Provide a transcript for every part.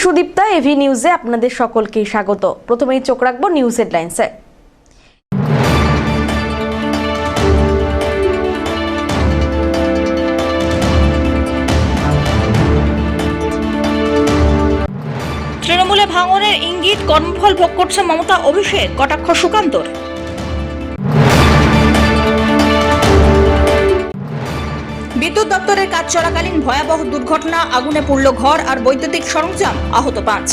Sudipta AV নিউজে আপনাদের সকলকে স্বাগত। প্রথমেই চোখ রাখবো নিউজ হেডলাইন্সে। তৃণমূলে ভাঙনের ইঙ্গিত, কর্মফল ভোগ করছে মমতা, অভিষেক, কটাক্ষ সুকান্তর। বিদ্যুৎ দপ্তরের কাজ চলাকালীন ভয়াবহ দুর্ঘটনা, আগুনে পুড়ল ঘর আর বৈদ্যুতিক সরঞ্জাম, আহত 5।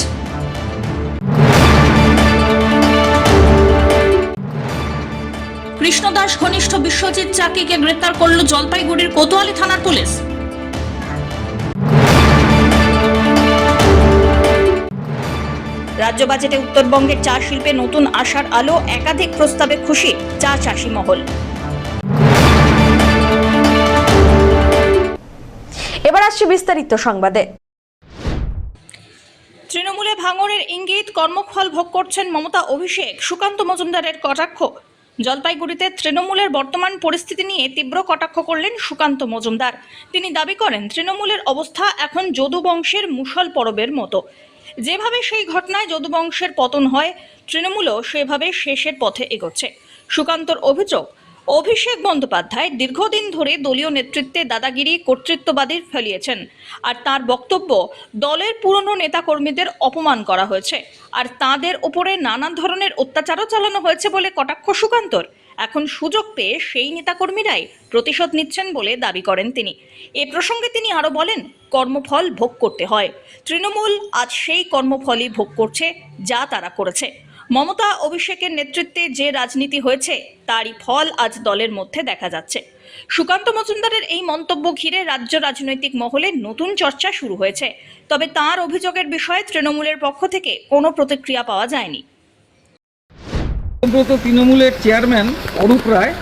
কৃষ্ণদাস ঘনিষ্ঠ বিশ্বজিৎ চাকিকে গ্রেপ্তার করল জলপাইগুড়ির কোতোয়ালি থানার পুলিশ। রাজ্য বাজেটে উত্তরবঙ্গের চা শিল্পে নতুন আশার আলো, একাধিক প্রস্তাবে খুশি চা চাষী মহল। এবার আসছে বিস্তারিত সংবাদে। তৃণমূলে ভাঙনের ইঙ্গিত, কর্মফল ভোগ করছেন মমতা, অভিষেক, সুকান্ত মজুমদারের কটাক্ষ। জলপাইগুড়িতে তৃণমূলের বর্তমান পরিস্থিতি নিয়ে তীব্র কটাক্ষ করলেন সুকান্ত মজুমদার। তিনি দাবি করেন, তৃণমূলের অবস্থা এখন যদুবংশের মুষল পরবের মতো। যেভাবে সেই ঘটনায় যদুবংশের পতন হয়, তৃণমূলও সেভাবে শেষের পথে এগোচ্ছে। সুকান্তর অভিযোগ, অভিষেক বন্দ্যোপাধ্যায় দীর্ঘদিন ধরে দলীয় নেতৃত্বে দাদাগিরি, কর্তৃত্ববাদী ফেলিয়েছেন। আর তার বক্তব্য, দলের পুরনো নেতাকর্মীদের অপমান করা হয়েছে আর তাদের উপরে নানা ধরনের অত্যাচারও চালানো হয়েছে বলে কটাক্ষ সুকান্তর। এখন সুযোগ পেয়ে সেই নেতাকর্মীরাই প্রতিশোধ নিচ্ছেন বলে দাবি করেন তিনি। এ প্রসঙ্গে তিনি আরো বলেন, কর্মফল ভোগ করতে হয়। তৃণমূল আজ সেই কর্মফলই ভোগ করছে যা তারা করেছে। মমতা অভিষেকের নেতৃত্বে যে রাজনীতি হয়েছে তারই ফল আজ দলের মধ্যে দেখা যাচ্ছে। সুকান্ত মজুমদারের এই মন্তব্য ঘিরে রাজ্য রাজনৈতিক মহলে নতুন চর্চা শুরু হয়েছে। তবে তার অভিযোগের বিষয়ে তৃণমূলের পক্ষ থেকে কোনো প্রতিক্রিয়া পাওয়া যায়নি। তৃণমূলের চেয়ারম্যান অরূপ রায়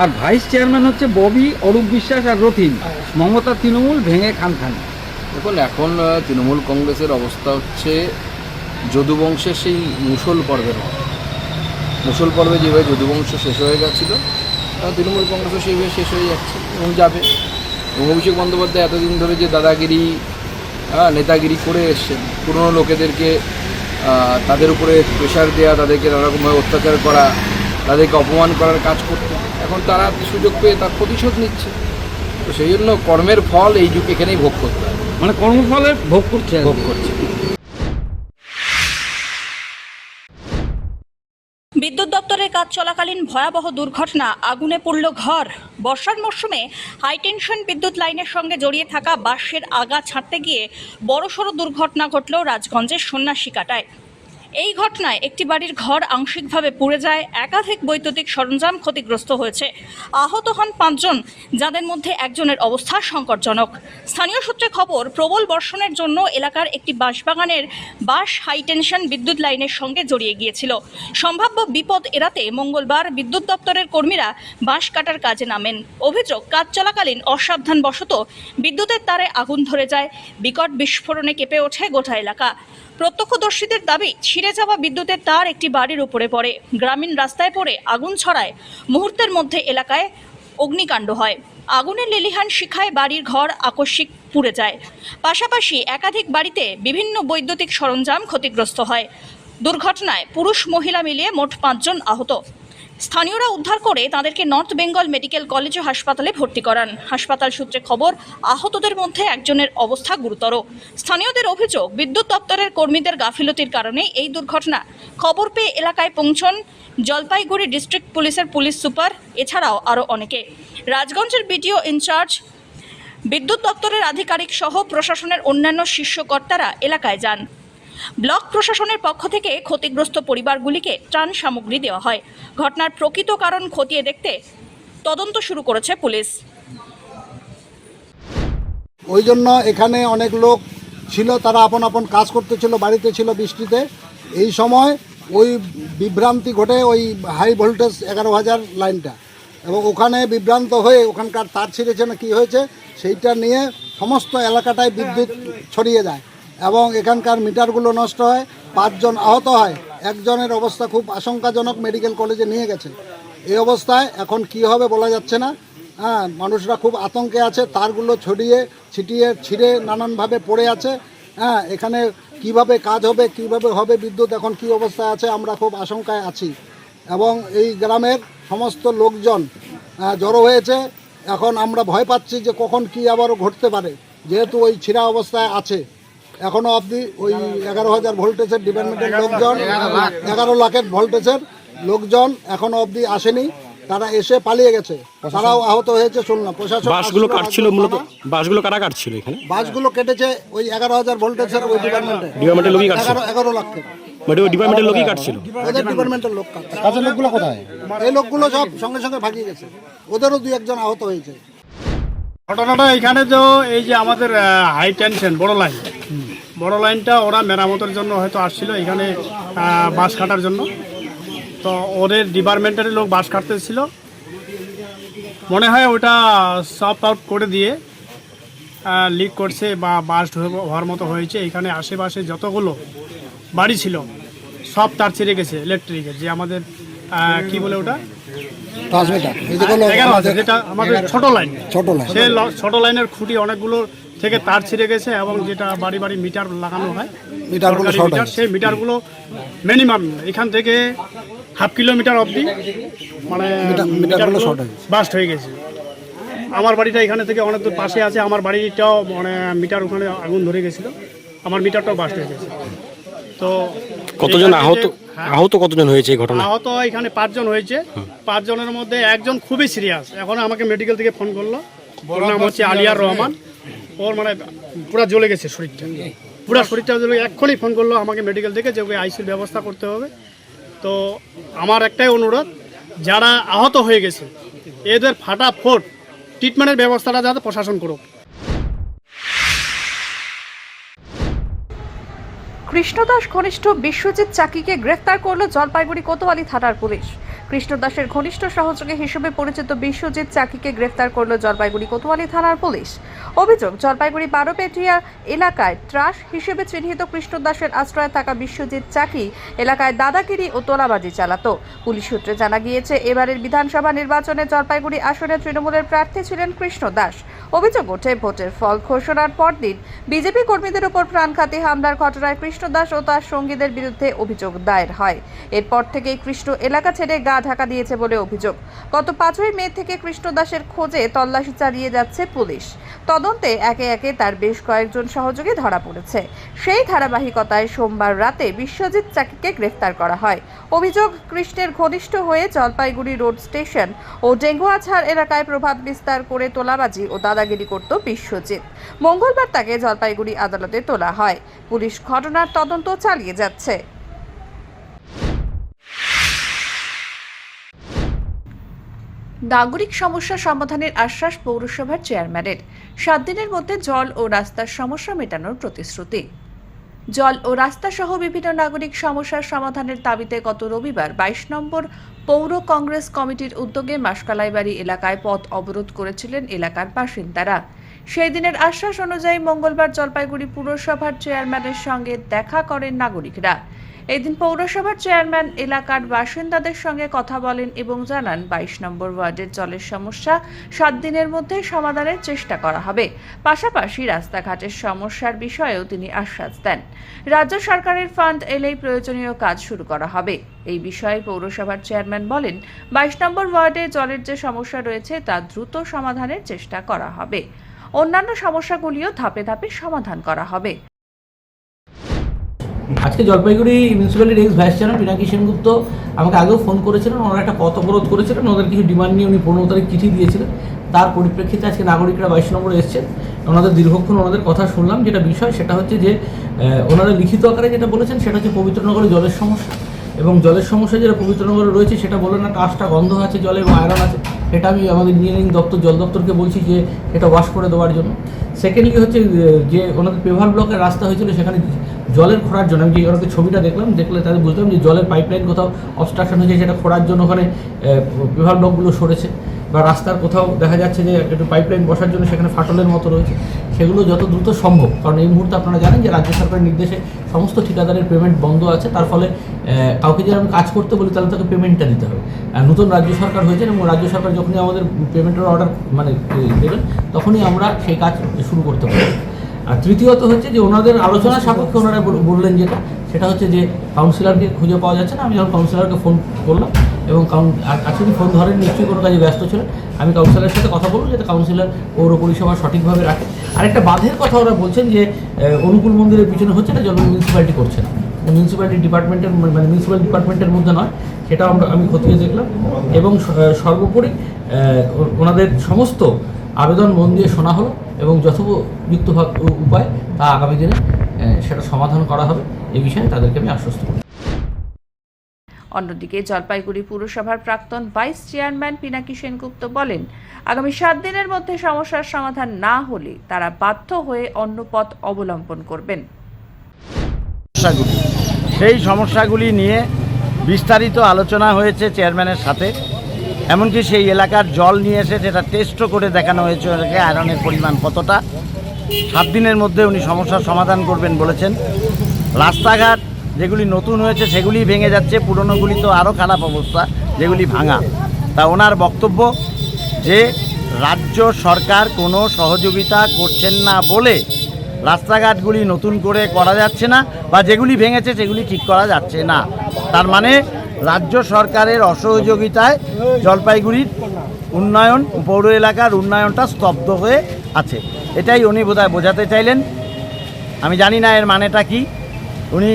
আর ভাইস চেয়ারম্যান হচ্ছে ববি, অরূপ বিশ্বাস আর রথিন। মমতা তৃণমূল ভেঙে খানখান। দেখুন, এখন তৃণমূল কংগ্রেসের অবস্থা হচ্ছে যদুবংশের সেই মুষল পর্বের মতো। মুষল পর্বে যেভাবে যদুবংশ শেষ হয়ে গেছিল, তৃণমূল কংগ্রেসও সেইভাবে শেষ হয়ে যাচ্ছে এবং যাবে। এবং অভিষেক বন্দ্যোপাধ্যায় এতদিন ধরে যে দাদাগিরি, নেতাগিরি করে এসছেন, পুরনো লোকেদেরকে তাদের উপরে প্রেশার দেওয়া, তাদেরকে নানারকমভাবে অত্যাচার করা, তাদেরকে অপমান করার কাজ করতে, এখন তারা সুযোগ পেয়ে তার প্রতিশোধ নিচ্ছে। তো সেই জন্য কর্মের ফল এই যুগ এখানেই ভোগ করতে হয়। মানে কর্মফলের ভোগ করছে। বিদ্যুৎ দপ্তরের কাজ চলাকালীন ভয়াবহ দুর্ঘটনা, আগুনে পুড়ল ঘর। বর্ষার মরশুমে হাইটেনশন বিদ্যুৎ লাইনের সঙ্গে জড়িয়ে থাকা বাঁশের আগা ছাড়তে গিয়ে বড়সড় দুর্ঘটনা ঘটল রাজগঞ্জের সন্ন্যাসীকাটায়। এই ঘটনায় একটি বাড়ির ঘর আংশিকভাবে পুড়ে যায়, একাধিক বৈদ্যুতিক সরঞ্জাম ক্ষতিগ্রস্ত হয়েছে। আহত হন 5 জন, যাদের মধ্যে একজনের অবস্থা সংকটজনক। স্থানীয় সূত্রে খবর, প্রবল বর্ষণের জন্য এলাকার একটি বাঁশবাগানের বাঁশ হাইটেনশন বিদ্যুৎ লাইনের সঙ্গে জড়িয়ে গিয়েছিল। সম্ভাব্য বিপদ এড়াতে মঙ্গলবার বিদ্যুৎ দপ্তরের কর্মীরা বাঁশ কাটার কাজে নামেন। অভিযোগ, কাজ চলাকালীন অসাবধানবশত বিদ্যুতের তারে আগুন ধরে যায়। বিকট বিস্ফোরণে কেঁপে ওঠে গোটা এলাকা। প্রত্যক্ষদর্শীদের দাবি, ছিঁড়ে যাওয়া বিদ্যুতের তার একটি বাড়ির উপরে পড়ে, গ্রামীণ রাস্তায় পড়ে আগুন ছড়ায়। মুহূর্তের মধ্যে এলাকায় অগ্নিকাণ্ড হয়। আগুনের লেলিহান শিখায় বাড়ির ঘর আকস্মিক পুড়ে যায়। পাশাপাশি একাধিক বাড়িতে বিভিন্ন বৈদ্যুতিক সরঞ্জাম ক্ষতিগ্রস্ত হয়। দুর্ঘটনায় পুরুষ মহিলা মিলিয়ে মোট 5 জন আহত। স্থানীয়রা উদ্ধার করে তাদেরকে নর্থ বেঙ্গল মেডিকেল কলেজ ও হাসপাতালে ভর্তি করান। হাসপাতাল সূত্রে খবর, আহতদের মধ্যে একজনের অবস্থা গুরুতর। স্থানীয়দের অভিযোগ, বিদ্যুৎ দপ্তরের কর্মীদের গাফিলতির কারণে এই দুর্ঘটনা। খবর পেয়ে এলাকায় পৌঁছন জলপাইগুড়ি ডিস্ট্রিক্ট পুলিশের পুলিশ সুপার, এছাড়াও আরও অনেকে। রাজগঞ্জের বিডিও ইনচার্জ, বিদ্যুৎ দপ্তরের আধিকারিক সহ প্রশাসনের অন্যান্য শীর্ষ কর্তারা এলাকায় যান। ব্লক প্রশাসনের পক্ষ থেকে ক্ষতিগ্রস্ত পরিবারগুলিকে ত্রাণ সামগ্রী দেওয়া হয়। ঘটনার প্রকৃত কারণ খতিয়ে দেখতে তদন্ত শুরু করেছে পুলিশ। ওই জন্য এখানে অনেক লোক ছিল, তারা আপন আপন কাজ করতেছিল, বাড়িতে ছিল বৃষ্টিতে। এই সময় ওই বিভ্রান্তি ঘটে ওই হাই ভোল্টেজ 11,000 লাইনটা, এবং ওখানে বিভ্রান্ত হয়ে ওখানকার তার ছিঁড়েছে না কী হয়েছে, সেইটা নিয়ে সমস্ত এলাকাটায় বিদ্যুৎ ছড়িয়ে যায় এবং এখানকার মিটারগুলো নষ্ট হয়। 5 জন আহত হয়, একজনের অবস্থা খুব আশঙ্কাজনক, মেডিকেল কলেজে নিয়ে গেছে। এই অবস্থায় এখন কি হবে বলা যাচ্ছে না। মানুষরা খুব আতঙ্কে আছে, তারগুলো ছড়িয়ে ছিটিয়ে ছিঁড়ে নানানভাবে পড়ে আছে। এখানে কিভাবে কাজ হবে, কিভাবে হবে বিদ্যুৎ, এখন কি অবস্থায় আছে আমরা খুব আশঙ্কায় আছি। এবং এই গ্রামের সমস্ত লোকজন জড়ো হয়েছে। এখন আমরা ভয় পাচ্ছি যে কখন কি আবারও ঘটতে পারে, যেহেতু ওই ছিঁড়া অবস্থায় আছে। এখনও অবধি ওই 11,000 ভোল্টেজের ডিপার্টমেন্টের লোকজন, 11 লাখের ভোল্টেজের লোকজন এখনও অবধি আসেনি। তারা এসে পালিয়ে গেছে, তারাও আহত হয়েছে শুনলাম। প্রশাসন বাসগুলো কাটছিল, মূলত বাসগুলো কারা কাটছিল এখানে? বাসগুলো কেটেছে ওই 11,000 ভোল্টেজের ওই ডিপার্টমেন্টের লোকই কাটছিল? 11 লাখ টাকা ওই ডিপার্টমেন্টের লোকই কাটছিল? ওদের ডিপার্টমেন্টের লোক কাটছে। কাজের লোকগুলো কোথায়? এই লোকগুলো সব সঙ্গে সঙ্গে ভাগিয়ে গেছে, ওদেরও 2-1 আহত হয়েছে। ঘটনাটা এখানে তো এই যে আমাদের হাই টেনশন বড় লাইনটা ওরা মেরামতের জন্য হয়তো আসছিল এখানে বাস কাটার জন্য। তো ওদের ডিপার্টমেন্টের লোক বাস কাটতেছিল, মনে হয় ওটা সফট আউট করে দিয়ে লিক করছে বা বাস্ট হওয়ার মতো হয়েছে। এখানে আশেপাশে যতগুলো বাড়ি ছিল সব তার ছিঁড়ে গেছে ইলেকট্রিকের, যে আমাদের কি বলে ওটা ট্রান্সমিটার, 11 আছে, যেটা আমাদের ছোট লাইন, সেই ছোট লাইনের খুঁটি অনেকগুলো থেকে তার ছিঁড়ে গেছে। এবং যেটা বাড়ি বাড়ি মিটার লাগানো হয়, মিটার, সেই মিটারগুলো মিনিমাম এখান থেকে 1/2 কিলোমিটার অবধি মানে মিটারগুলো বাস্ট হয়ে গেছে। আমার বাড়িটা এখানে থেকে অনেক দূর পাশে আছে, আমার বাড়িটাও মানে মিটার ওখানে আগুন ধরে গেছিলো, আমার মিটারটাও বাস্ট হয়ে গেছে। তো কতজন আহত কতজন হয়েছে এই ঘটনা? আহত এখানে 5 জন হয়েছে। 5 জনের মধ্যে একজন খুবই সিরিয়াস, এখন আমাকে মেডিকেল থেকে ফোন করলো। ওর নাম হচ্ছে আলিয়ার রহমান। ওর মানে পুরা জ্বলে গেছে শরীরটা, পুরা শরীরটা জ্বলে। এক্ষুনি ফোন করলো আমাকে মেডিকেল থেকে যে ওকে আইসিইউর ব্যবস্থা করতে হবে। তো আমার একটাই অনুরোধ, যারা আহত হয়ে গেছে এদের ফাটাফট ট্রিটমেন্টের ব্যবস্থাটা যাতে প্রশাসন করুক। কৃষ্ণদাস ঘনিষ্ঠ বিশ্বজিৎ চাকিকে গ্রেফতার করলো জলপাইগুড়ি কোতোয়ালি থানার পুলিশ। কৃষ্ণদাসের ঘনিষ্ঠ সহযোগী হিসেবে পরিচিত বিশ্বজিৎ চাকিকে গ্রেফতার করলো জলপাইগুড়ি কোতোয়ালি থানার পুলিশ। অভিযোগ, জলপাইগুড়ি 12 পেটিয়া এলাকায় ত্রাস হিসেবে চিহ্নিত কৃষ্ণদাসের আশ্রয়ে থাকা বিশ্বজিৎ চাকি এলাকায় দাদাগিরি ও তোলাবাজি চালাতো। পুলিশ সূত্রে জানা গিয়েছে, এবারের বিধানসভা নির্বাচনে জলপাইগুড়ি আসনে তৃণমূলের প্রার্থী ছিলেন কৃষ্ণদাস। অভিযোগ ওঠে, ভোটের ফল ঘোষণার পরদিন বিজেপি কর্মীদের উপর প্রাণঘাতী হামলার ঘটনায় কৃষ্ণদাস ও তার সঙ্গীদের বিরুদ্ধে অভিযোগ দায়ের হয়। এরপর থেকেই কৃষ্ণ এলাকা ছেড়ে গা ঢাকা দিয়েছে বলে অভিযোগ। গত 5ই মে থেকে কৃষ্ণদাসের খোঁজে তল্লাশি চালিয়ে যাচ্ছে পুলিশ। তদন্তে একে একে তার বেশ কয়েকজন সহযোগী ধরা পড়েছে। সেই ধারাবাহিকতায় সোমবার রাতে বিশ্বজিৎ চাকিকে গ্রেফতার করা হয়। অভিযোগ, কৃষ্ণের ঘনিষ্ঠ হয়ে জলপাইগুড়ি রোড স্টেশন ও ডেঙ্গুয়াঝাড় এলাকায় প্রভাব বিস্তার করে তোলাবাজি ও দাদাগিরি করত বিশ্বজিৎ। মঙ্গলবার তাকে জলপাইগুড়ি আদালতে তোলা হয়। পুলিশ ঘটনার তদন্ত চালিয়ে যাচ্ছে। নাগরিক সমস্যা সমাধানের আশ্বাস পৌরসভার চেয়ারম্যানের। 7 দিনের মধ্যে জল ও রাস্তার সমস্যা মেটানোর প্রতিশ্রুতি। জল ও রাস্তা সহ বিভিন্ন নাগরিক সমস্যার সমাধানের দাবিতে গত রবিবার 22 নম্বর পৌর কংগ্রেস কমিটির উদ্যোগে মাসকালাইবাড়ি এলাকায় পথ অবরোধ করেছিলেন এলাকার বাসিন্দারা। সেই দিনের আশ্বাস অনুযায়ী মঙ্গলবার জলপাইগুড়ি পুরসভার চেয়ারম্যানের সঙ্গে দেখা করেন নাগরিকরা। এদিন পৌরসভার চেয়ারম্যান এলাকার বাসিন্দাদের সঙ্গে কথা বলেন এবং জানান 22 নম্বর ওয়ার্ডের জলের সমস্যা 7 দিনের মধ্যে সমাধানের চেষ্টা করা হবে। পাশাপাশি রাস্তাঘাটের সমস্যার বিষয়েও তিনি আশ্বাস দেন। রাজ্য সরকারের ফান্ড এলেই প্রয়োজনীয় কাজ শুরু করা হবে। এই বিষয়ে পৌরসভার চেয়ারম্যান বলেন, 22 নম্বর ওয়ার্ডে জলের যে সমস্যা রয়েছে তা দ্রুত সমাধানের চেষ্টা করা হবে। অন্যান্য সমস্যাগুলিও ধাপে ধাপে সমাধান করা হবে। আজকে জলপাইগুড়ি মিউনিসিপ্যালিটির ex vice chairman Pinaki Sengupta আমাকে আগেও ফোন করেছিলেন। ওনারা একটা পথ অবরোধ করেছিলেন, ওদের কিছু ডিমান্ড নিয়ে উনি 15 তারিখ চিঠি দিয়েছিলেন। তার পরিপ্রেক্ষিতে আজকে নাগরিকরা 22 নম্বরে এসেছেন। ওনাদের দীর্ঘক্ষণ ওনাদের কথা শুনলাম। যেটা বিষয় সেটা হচ্ছে যে ওনারা লিখিত আকারে যেটা বলেছেন সেটা হচ্ছে পবিত্রনগরে জলের সমস্যা, এবং জলের সমস্যা যেটা পবিত্রনগরে রয়েছে সেটা বলে না, কাজটা গন্ধ আছে জলে এবং আয়রন আছে। এটা আমি আমাদের ইঞ্জিনিয়ারিং দপ্তর জল দপ্তরকে বলছি যে এটা ওয়াশ করে দেওয়ার জন্য। সেকেন্ডলি হচ্ছে যে ওনাদের পেভার ব্লকের রাস্তা হয়েছিল, সেখানে জলের খোঁড়ার জন্য আমি যে ওনাদের ছবিটা দেখলে তাদের বুঝলাম যে জলের পাইপলাইন কোথাও অবস্ট্রাকশন হয়েছে, সেটা খোঁড়ার জন্য ওখানে পেভার ব্লকগুলো সরেছে, বা রাস্তার কোথাও দেখা যাচ্ছে যে একটু পাইপলাইন বসার জন্য সেখানে ফাটলের মতো রয়েছে। সেগুলো যত দ্রুত সম্ভব, কারণ এই মুহূর্তে আপনারা জানেন যে রাজ্য সরকারের নির্দেশে সমস্ত ঠিকাদারের পেমেন্ট বন্ধ আছে। তার ফলে কাউকে যদি আমি কাজ করতে বলি তাহলে তাকে পেমেন্টটা দিতে হবে। নতুন রাজ্য সরকার হয়েছে এবং রাজ্য সরকার যখনই আমাদের পেমেন্টের অর্ডার দেবেন তখনই আমরা সেই কাজ শুরু করতে পারি। আর তৃতীয়ত হচ্ছে যে ওনাদের আলোচনা সাপেক্ষে ওনারা বললেন সেটা হচ্ছে যে কাউন্সিলরকে খুঁজে পাওয়া যাচ্ছে না। আমি যখন কাউন্সিলরকে ফোন করলাম এবং আজকে ফোন ধরেন, নিশ্চয়ই কোনো কাজে ব্যস্ত ছিলেন, আমি কাউন্সিলরের সাথে কথা বলবো যাতে কাউন্সিলর পৌর পরিষেবা সঠিকভাবে রাখে। আরেকটা বাঁধের কথা ওরা বলছেন যে অনুকূল মন্দিরের পিছনে হচ্ছে না, জল মিউনিসিপ্যালিটি করছে না, মিউনিসিপ্যালিটি ডিপার্টমেন্টের মানে মিউনিসিপ্যাল ডিপার্টমেন্টের মধ্যে নয়, সেটাও আমি খতিয়ে দেখলাম। এবং সর্বোপরি ওনাদের সমস্ত আবেদন মন দিয়ে শোনা হলো এবং যথোপযুক্ত উপায় তা আগামী দিনে সেটা সমাধান করা হবে, এই বিষয়ে তাদেরকে আমি আশ্বস্ত করি। অন্যদিকে জলপাইগুড়ি পুরসভার প্রাক্তন ভাইস চেয়ারম্যান পিনাকি সেনগুপ্ত বলেন, আগামী 7 দিনের মধ্যে সমস্যার সমাধান না হলে তারা বাধ্য হয়ে অন্য পথ অবলম্বন করবেন। সেই সমস্যাগুলি নিয়ে বিস্তারিত আলোচনা হয়েছে চেয়ারম্যানের সাথে। এমনকি সেই এলাকার জল নিয়ে এসে সেটা টেস্টও করে দেখানো হয়েছে ওনাকে আয়রনের পরিমাণ কতটা। 7 দিনের মধ্যে উনি সমস্যার সমাধান করবেন বলেছেন। রাস্তাঘাট যেগুলি নতুন হয়েছে সেগুলি ভেঙে যাচ্ছে, পুরনোগুলি তো আরও খারাপ অবস্থা, যেগুলি ভাঙা। তা ওনার বক্তব্য যে রাজ্য সরকার কোনো সহযোগিতা করছেন না বলে রাস্তাঘাটগুলি নতুন করে করা যাচ্ছে না, বা যেগুলি ভেঙেছে সেগুলি ঠিক করা যাচ্ছে না। তার মানে রাজ্য সরকারের অসহযোগিতায় জলপাইগুড়ির উন্নয়ন, পৌর এলাকার উন্নয়নটা স্তব্ধ হয়ে আছে, এটাই উনি বোধহয় বোঝাতে চাইলেন। আমি জানি না এর মানেটা কি। উনি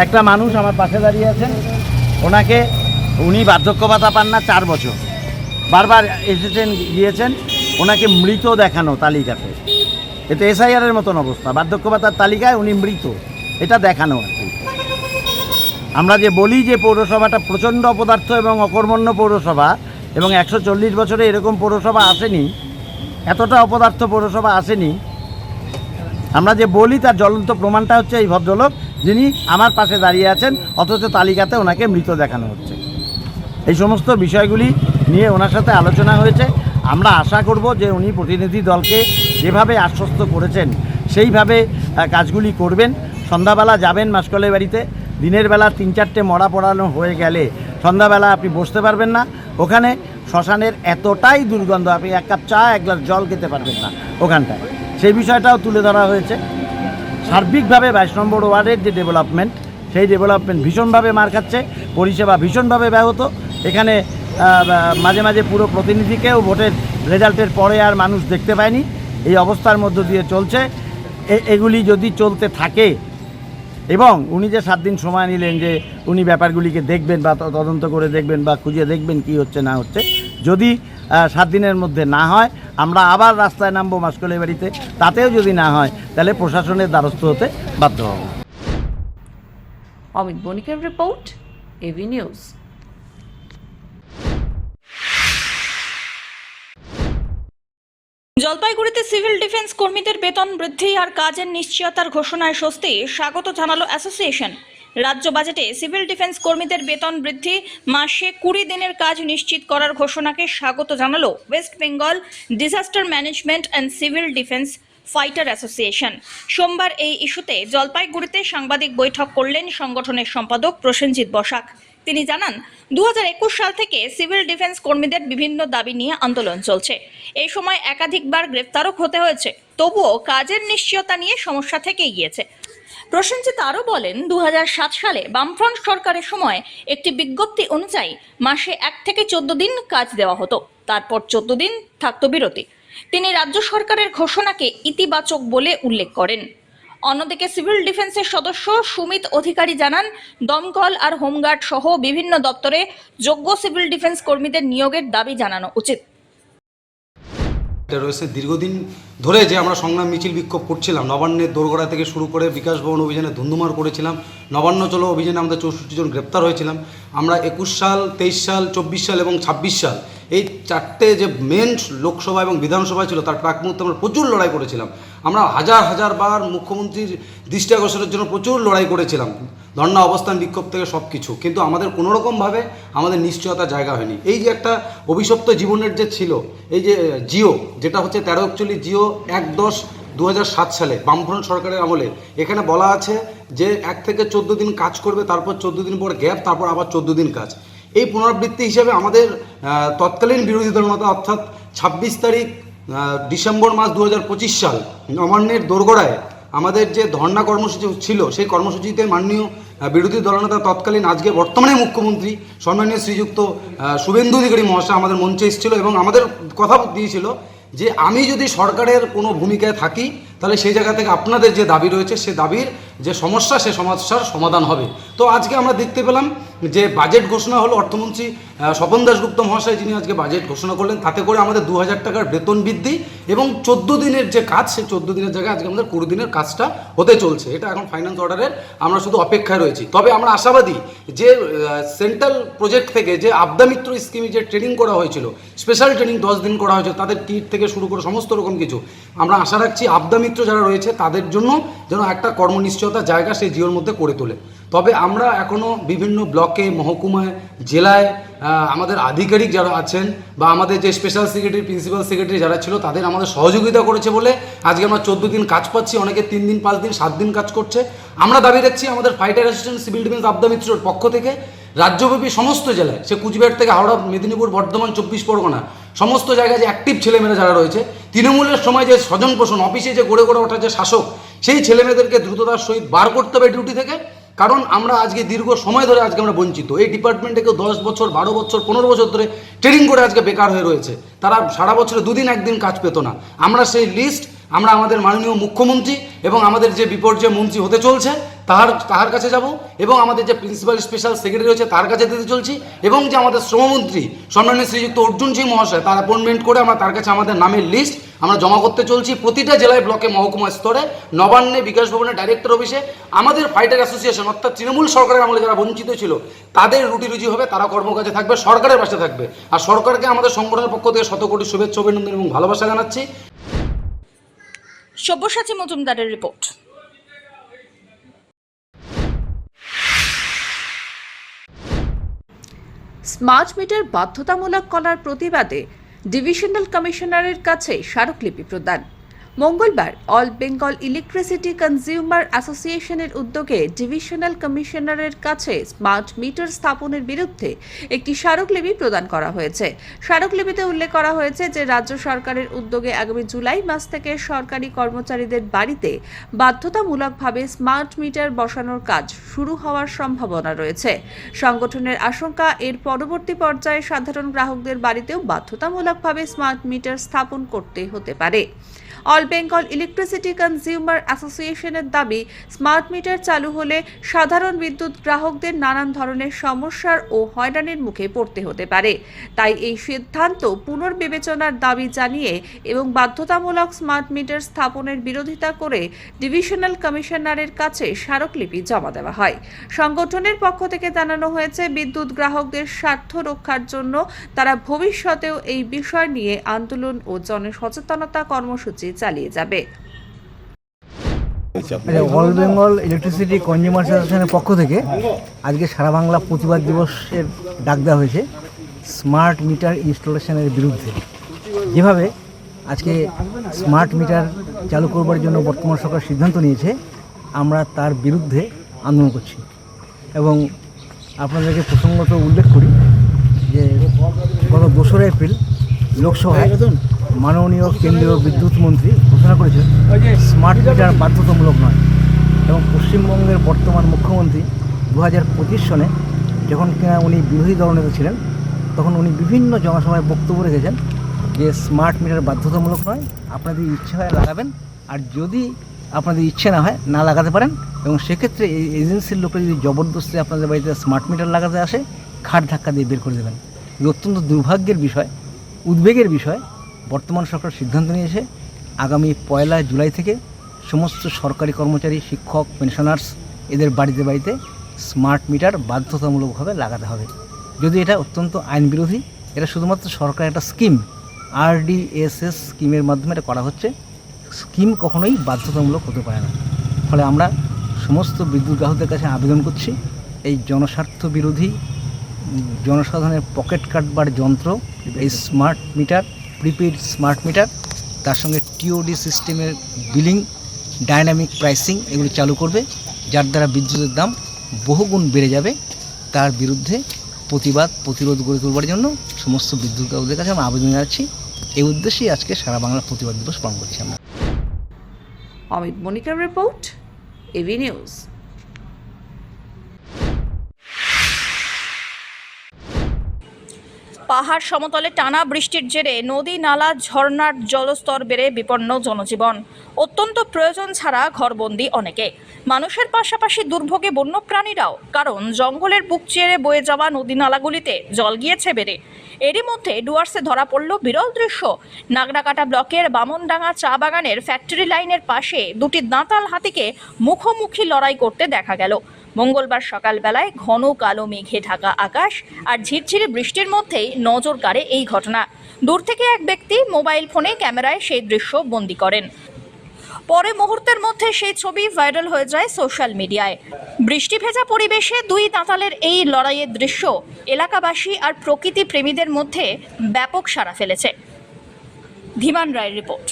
একটা মানুষ আমার পাশে দাঁড়িয়ে আছেন, উনি বার্ধক্য ভাতা পান না 4 বছর, বারবার এসেছেন গিয়েছেন, ওনাকে মৃত দেখানো তালিকাতে। এতে এসআইআরের মতন অবস্থা, বার্ধক্য ভাতার তালিকায় উনি মৃত, এটা দেখানো আর কি। আমরা যে বলি যে পৌরসভাটা প্রচণ্ড অপদার্থ এবং অকর্মণ্য পৌরসভা, এবং 140 বছরে এরকম পৌরসভা আসেনি, এতটা অপদার্থ পৌরসভা আসেনি। আমরা যে বলি তার জ্বলন্ত প্রমাণটা হচ্ছে এই ভদ্রলোক, যিনি আমার পাশে দাঁড়িয়ে আছেন, অথচ তালিকাতে ওনাকে মৃত দেখানো হচ্ছে। এই সমস্ত বিষয়গুলি নিয়ে ওনার সাথে আলোচনা হয়েছে। আমরা আশা করব যে উনি প্রতিনিধি দলকে যেভাবে আশ্বস্ত করেছেন সেইভাবে কাজগুলি করবেন। সন্ধ্যাবেলা যাবেন মাসকলের বাড়িতে, দিনের বেলা 3-4টে মরা পড়ানো হয়ে গেলে সন্ধ্যাবেলা আপনি বসতে পারবেন না ওখানে। শ্মশানের এতটাই দুর্গন্ধ, আপনি 1 কাপ চা 1 গ্লাস জল খেতে পারবেন না ওখানটায়। সেই বিষয়টাও তুলে ধরা হয়েছে। সার্বিকভাবে 22 নম্বর ওয়ার্ডের যে ডেভেলপমেন্ট, সেই ডেভেলপমেন্ট ভীষণভাবে মার খাচ্ছে, পরিষেবা ভীষণভাবে ব্যাহত। এখানে মাঝে মাঝে পুরো প্রতিনিধিকেও ভোটের রেজাল্টের পরে আর মানুষ দেখতে পায়নি, এই অবস্থার মধ্য দিয়ে চলছে। এগুলি যদি চলতে থাকে, এবং উনি যে 7 দিন সময় নিলেন যে উনি ব্যাপারগুলিকে দেখবেন বা তদন্ত করে দেখবেন বা খুঁজে দেখবেন কি হচ্ছে না হচ্ছে, যদি 7 দিনের মধ্যে না হয় আমরা আবার রাস্তায় নামবো মাসকলের বাড়িতে। তাতেও যদি না হয় তাহলে প্রশাসনের দ্বারস্থ হতে বাধ্য হব। অমিত বণিকের রিপোর্ট, এভি নিউজ। জলপাইগুড়িতে সিভিল ডিফেন্স কর্মীদের বেতন বৃদ্ধি আর কাজের নিশ্চয়তার ঘোষণায় স্বস্তি স্বাগত জানালো অ্যাসোসিয়েশন। রাজ্য বাজেটে সিভিল ডিফেন্স কর্মীদের বেতন বৃদ্ধি, মাসে 20 দিনের কাজ নিশ্চিত করার ঘোষণাকে স্বাগত জানালো West Bengal disaster management and civil defence fighter association. সোমবার এই ইস্যুতে জলপাইগুড়িতে সাংবাদিক বৈঠক করলেন সংগঠনের সম্পাদক প্রসেনজিৎ বসাক। তিনি জানান, 2021 সাল থেকে সিভিল ডিফেন্স কর্মীদের বিভিন্ন দাবি নিয়ে আন্দোলন চলছে। এই সময় একাধিকবার গ্রেফতারও হতে হয়েছে, তবুও কাজের নিশ্চয়তা নিয়ে সমস্যা থেকেই গিয়েছে। প্রসেনজিৎ আরও বলেন, 2007 সালে বামফ্রন্ট সরকারের সময় একটি বিজ্ঞপ্তি অনুযায়ী মাসে 1 থেকে 14 দিন কাজ দেওয়া হতো, তারপর 14 দিন থাকতো বিরতি। তিনি রাজ্য সরকারের ঘোষণাকে ইতিবাচক বলে উল্লেখ করেন। অন্যদিকে সিভিল ডিফেন্সের সদস্য সুমিত অধিকারী জানান, দমকল আর হোমগার্ড সহ বিভিন্ন দপ্তরে যোগ্য সিভিল ডিফেন্স কর্মীদের নিয়োগের দাবি জানানো উচিত। এটা রয়েছে দীর্ঘদিন ধরে যে আমরা সংগ্রাম মিছিল বিক্ষোভ করছিলাম, নবান্নের দোরগোড়া থেকে শুরু করে বিকাশ ভবন অভিযানে ধুন্ধুমার করেছিলাম, নবান্ন চলো অভিযানে আমাদের 64 জন গ্রেপ্তার হয়েছিলাম। আমরা 21 সাল, 23 সাল, 24 সাল এবং 26 সাল, এই 4টে যে মেন লোকসভা এবং বিধানসভা ছিল তার প্রাক মুহূর্তে আমরা প্রচুর লড়াই করেছিলাম। আমরা হাজার বার মুখ্যমন্ত্রীর দৃষ্টি আকর্ষণের জন্য প্রচুর লড়াই করেছিলাম, ধর্ণা, অবস্থান, বিক্ষোভ থেকে সব কিছু, কিন্তু আমাদের কোনোরকমভাবে আমাদের নিশ্চয়তার জায়গা হয়নি। এই যে একটা অভিশপ্ত জীবনের যে ছিল, এই যে জিও, যেটা হচ্ছে 1341 জিও 1/10/2007 সালে বামফ্রন্ট সরকারের আমলে, এখানে বলা আছে যে 1 থেকে 14 দিন কাজ করবে, তারপর 14 দিন পর গ্যাপ, তারপর আবার 14 দিন কাজ। এই পুনরাবৃত্তি হিসেবে আমাদের তৎকালীন বিরোধী দলনেতা অর্থাৎ 26 তারিখ ডিসেম্বর মাস 2025 সাল নবান্নের দোরগোড়ায় আমাদের যে ধর্ণা কর্মসূচি ছিল সেই কর্মসূচিতে মাননীয় বিরোধী দলনেতা তৎকালীন আজকে বর্তমানে মুখ্যমন্ত্রী সম্মানীয় শ্রীযুক্ত শুভেন্দু অধিকারী মহাশয় আমাদের মঞ্চে এসেছিল এবং আমাদের কথা দিয়েছিল যে আমি যদি সরকারের কোনো ভূমিকায় থাকি তাহলে সেই জায়গা থেকে আপনাদের যে দাবি রয়েছে সে দাবির যে সমস্যা সে সমস্যার সমাধান হবে। তো আজকে আমরা দেখতে পেলাম যে বাজেট ঘোষণা হলো, অর্থমন্ত্রী স্বপন দাশগুপ্ত মহাশয় যিনি আজকে বাজেট ঘোষণা করলেন, তাতে করে আমাদের 2000 টাকার বেতন বৃদ্ধি এবং 14 দিনের যে কাজ সেই 14 দিনের জায়গায় আজকে আমাদের 20 দিনের কাজটা হতে চলছে। এটা এখন ফাইন্যান্স অর্ডারের আমরা শুধু অপেক্ষায় রয়েছি। তবে আমরা আশাবাদী যে সেন্ট্রাল প্রজেক্ট থেকে যে আবদা মিত্র স্কিমে যে ট্রেনিং করা হয়েছিল, স্পেশাল ট্রেনিং 10 দিন করা হয়েছিল, তাদের কিট থেকে শুরু করে সমস্ত রকম কিছু আমরা আশা রাখছি আবদা মিত্র যারা রয়েছে তাদের জন্য যেন একটা কর্মনিশ্চয়তার জায়গা সেই জিওর মধ্যে করে তোলে। তবে আমরা এখনও বিভিন্ন ব্লকে, মহকুমায়, জেলায় আমাদের আধিকারিক যারা আছেন বা আমাদের যে স্পেশাল সেক্রেটারি, প্রিন্সিপাল সেক্রেটারি যারা ছিল তাদের আমাদের সহযোগিতা করেছে বলে আজকে আমরা 14 দিন কাজ পাচ্ছি, অনেকে 3 দিন, 5 দিন, 7 দিন কাজ করছে। আমরা দাবি রাখছি আমাদের ফাইটার অ্যাসিস্ট্যান্ট সিভিল ডিফেন্স আবদা মিত্রর পক্ষ থেকে রাজ্যব্যাপী সমস্ত জেলায়, সে কুচবিহার থেকে হাওড়া, মেদিনীপুর, বর্ধমান, 24 পরগনা, সমস্ত জায়গায় যে অ্যাক্টিভ ছেলেমেয়েরা যারা রয়েছে, তৃণমূলের সময় যে স্বজন পোষণ অফিসে যে গড়ে ওঠা যে শাসক, সেই ছেলেমেয়েদেরকে দ্রুততার সহিত বার করতে হবে ডিউটি থেকে। কারণ আমরা আজকে দীর্ঘ সময় ধরে আজকে আমরা বঞ্চিত। এই ডিপার্টমেন্টে কেউ 10 বছর, 12 বছর, 15 বছর ধরে ট্রেনিং করে আজকে বেকার হয়ে রয়েছে। তারা সারা বছরে 2 দিন 1 দিন কাজ পেত না। আমরা সেই লিস্ট আমরা আমাদের মাননীয় মুখ্যমন্ত্রী এবং আমাদের যে বিপর্যয় মন্ত্রী হতে চলছে তার কাছে যাব এবং আমাদের যে প্রিন্সিপাল স্পেশাল সেক্রেটারি রয়েছে তার কাছে দিতে চলছি এবং যে আমাদের শ্রমমন্ত্রী সম্মানীয় শ্রীযুক্ত অর্জুন সিং মহাশয় তার অ্যাপয়েন্টমেন্ট করে আমরা তার কাছে আমাদের নামের লিস্ট আমরা জমা করতে চলছি। প্রতিটা জেলায়, ব্লকে, মহকুমা স্তরে, নবান্নে, বিকাশ ভবনে, ডাইরেক্টর অফিসে আমাদের ফাইটার অ্যাসোসিয়েশন অর্থাৎ তৃণমূল সরকারের আমলে যারা বঞ্চিত ছিল তাদের রুটি রুজি হবে, তারা কর্মকাজে থাকবে, সরকারের পাশে থাকবে। আর সরকারকে আমাদের সংগঠনের পক্ষ থেকে শত কোটি শুভেচ্ছা, অভিনন্দন এবং ভালোবাসা জানাচ্ছি। সব্যসাচী মজুমদারের রিপোর্ট। স্মার্ট মিটার বাধ্যতামূলক করার প্রতিবাদে ডিভিশনাল কমিশনারের কাছে স্মারকলিপি প্রদান। মঙ্গলবার অল বেঙ্গল ইলেকট্রিসিটি কনজিউমার অ্যাসোসিয়েশনের উদ্যোগে ডিভিশনাল কমিশনারের কাছে স্মার্ট মিটার স্থাপনের বিরুদ্ধে একটি স্মারকলিপি প্রদান করা হয়েছে। স্মারকলিপিতে উল্লেখ করা হয়েছে যে রাজ্য সরকারের উদ্যোগে আগামী জুলাই মাস থেকে সরকারি কর্মচারীদের বাড়িতে বাধ্যতামূলকভাবে স্মার্ট মিটার বসানোর কাজ শুরু হওয়ার সম্ভাবনা রয়েছে। সংগঠনের আশঙ্কা এর পরবর্তী পর্যায়ে সাধারণ গ্রাহকদের বাড়িতেও বাধ্যতামূলকভাবে স্মার্ট মিটার স্থাপন করতে হতে পারে। অল বেঙ্গল ইলেকট্রিসিটি কনজিউমার অ্যাসোসিয়েশনের দাবি, স্মার্ট মিটার চালু হলে সাধারণ বিদ্যুৎ গ্রাহকদের নানান ধরনের সমস্যার ও হয়রানির মুখে পড়তে হতে পারে। তাই এই সিদ্ধান্ত পুনর্বিবেচনার দাবি জানিয়ে এবং বাধ্যতামূলক স্মার্ট মিটার স্থাপনের বিরোধিতা করে ডিভিশনাল কমিশনারের কাছে স্মারকলিপি জমা দেওয়া হয়। সংগঠনের পক্ষ থেকে জানানো হয়েছে, বিদ্যুৎ গ্রাহকদের স্বার্থ রক্ষার জন্য তারা ভবিষ্যতেও এই বিষয় নিয়ে আন্দোলন ও জনসচেতনতা কর্মসূচি চালিয়ে যাবে। অল বেঙ্গল ইলেকট্রিসিটি কনজিউমার অ্যাসোসিয়েশনের পক্ষ থেকে আজকে সারা বাংলা প্রতিবাদ দিবসের ডাক দেওয়া হয়েছে স্মার্ট মিটার ইনস্টলেশনের বিরুদ্ধে। যেভাবে আজকে স্মার্ট মিটার চালু করবার জন্য বর্তমান সরকার সিদ্ধান্ত নিয়েছে, আমরা তার বিরুদ্ধে আন্দোলন করছি। এবং আপনাদেরকে প্রসঙ্গত উল্লেখ করি যে গত 2 এপ্রিল লোকসভায় মাননীয় কেন্দ্রীয় বিদ্যুৎ মন্ত্রী ঘোষণা করেছেন স্মার্ট মিটার বাধ্যতামূলক নয়। এবং পশ্চিমবঙ্গের বর্তমান মুখ্যমন্ত্রী 2025 সনে যখন কিনা উনি বিরোধী দলনেতা ছিলেন, তখন উনি বিভিন্ন জনসভায় বক্তব্য রেখেছেন যে স্মার্ট মিটার বাধ্যতামূলক নয়, আপনাদের ইচ্ছে হয় লাগাবেন, আর যদি আপনাদের ইচ্ছে না হয় না লাগাতে পারেন। এবং সেক্ষেত্রে এই এজেন্সির লোকেরা যদি জবরদস্তি আপনাদের বাড়িতে স্মার্ট মিটার লাগাতে আসে, খাট ধাক্কা দিয়ে বের করে দেবেন। এটা অত্যন্ত দুর্ভাগ্যের বিষয়, উদ্বেগের বিষয়। বর্তমান সরকার সিদ্ধান্ত নিয়েছে আগামী 1 জুলাই থেকে সমস্ত সরকারি কর্মচারী, শিক্ষক, পেনশনার্স এদের বাড়িতে বাড়িতে স্মার্ট মিটার বাধ্যতামূলকভাবে লাগাতে হবে। যদি এটা অত্যন্ত আইন বিরোধী, এটা শুধুমাত্র সরকারের একটা স্কিম, RDSS স্কিমের মাধ্যমে এটা করা হচ্ছে। স্কিম কখনোই বাধ্যতামূলক হতে পারে না। ফলে আমরা সমস্ত বিদ্যুৎ গ্রাহকদের কাছে আবেদন করছি, এই জনস্বার্থ বিরোধী, জনসাধারণের পকেট কাটবার যন্ত্র এই smart meter, prepaid smart meter, তার সঙ্গে TOD সিস্টেমের বিলিং, ডাইনামিক প্রাইসিং এগুলি চালু করবে, যার দ্বারা বিদ্যুতের দাম বহুগুণ বেড়ে যাবে। তার বিরুদ্ধে প্রতিরোধ গড়ে তোলবার জন্য সমস্ত বিদ্যুৎ গ্রাহকদের কাছে আমরা আবেদন জানাচ্ছি এই উদ্দেশ্যেই আজকে সারা বাংলা প্রতিবাদ দিবস পালন করছি আমরা। অমিত মনিকার রিপোর্ট, এবি নিউজ। পাহাড় সমতলে টানা বৃষ্টির জেরে নদী নালা ঝর্ণার জলস্তর বেড়ে বিপন্ন জনজীবন। অত্যন্ত প্রয়োজন ছাড়া ঘরবন্দি অনেকে। মানুষের পাশাপাশি দুর্ভোগে বন্যপ্রাণীরাও, কারণ জঙ্গলের বুক চিরে বয়ে যাওয়া নদী নালাগুলিতে জল গিয়েছে বেড়ে। এরই মধ্যে ডুয়ার্সে ধরা পড়ল বিরল দৃশ্য। নাগরাকাটা ব্লকের বামনডাঙ্গা চা বাগানের ফ্যাক্টরি লাইনের পাশে দুটি দাঁতাল হাতিকে মুখোমুখি লড়াই করতে দেখা গেল। মঙ্গলবার সকালবেলায় ঘন কালো মেঘে ঢাকা আকাশ আর ঝিরঝিরে বৃষ্টির মধ্যেই নজর কাড়ে এই ঘটনা। দূর থেকে এক ব্যক্তি মোবাইল ফোনে ক্যামেরায় সেই দৃশ্য বন্দী করেন। পরে মুহূর্তের মধ্যে সেই ছবি ভাইরাল হয়ে যায় সোশ্যাল মিডিয়ায়। বৃষ্টি ভেজা পরিবেশে দুই দাঁতালের এই লড়াইয়ের দৃশ্য এলাকাবাসী আর প্রকৃতি প্রেমীদের মধ্যে ব্যাপক সাড়া ফেলেছে। ধীমান রায়ের রিপোর্ট।